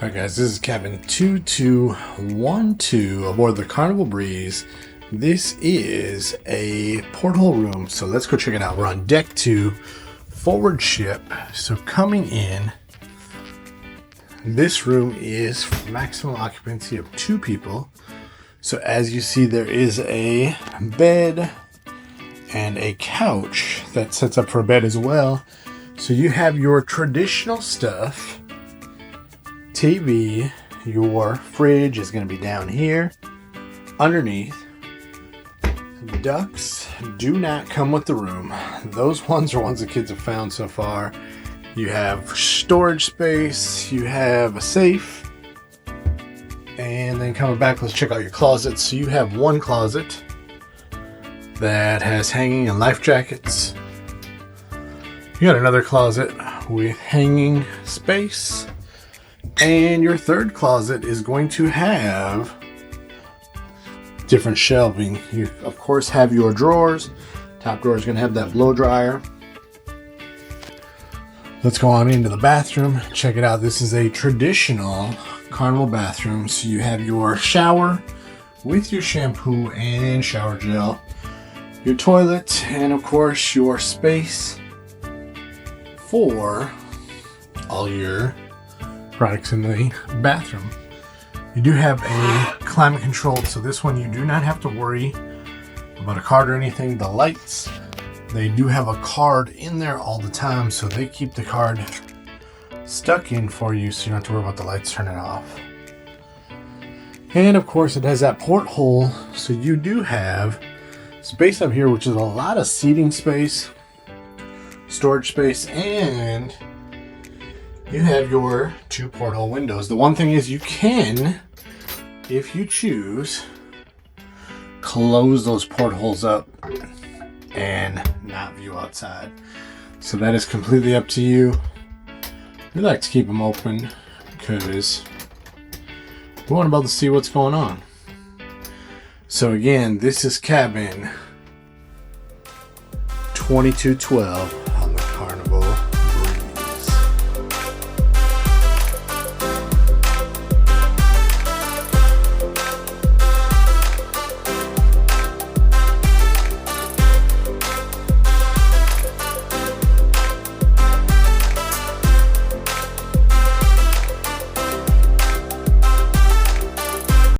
Alright guys, this is cabin 2212 aboard the Carnival Breeze. This is a porthole room, so let's go check it out. We're on deck 2, forward ship. So coming in, this room is for maximum occupancy of 2 people. So as you see, there is a bed and a couch that sets up for a bed as well. So you have your traditional stuff. TV, your fridge is going to be down here underneath. Ducks do not come with the room. Those ones are ones the kids have found so far. You have storage space, you have a safe, and then coming back, let's check out your closets. So you have one closet that has hanging and life jackets. You got another closet with hanging space. And your third closet is going to have different shelving. You, of course, have your drawers. Top drawer is going to have that blow dryer. Let's go on into the bathroom. Check it out. This is a traditional Carnival bathroom. So you have your shower with your shampoo and shower gel, your toilet, and of course your space for all your products in the bathroom. You do have a climate controlled, so this one you do not have to worry about a card or anything. The lights, they do have a card in there all the time, so they keep the card stuck in for you, so you don't have to worry about the lights turning off. And of course it has that porthole, so you do have space up here, which is a lot of seating space, storage space, and you have your 2 porthole windows. The one thing is you can, if you choose, close those portholes up and not view outside. So that is completely up to you. We like to keep them open because we want to be able to see what's going on. So again, this is cabin 2212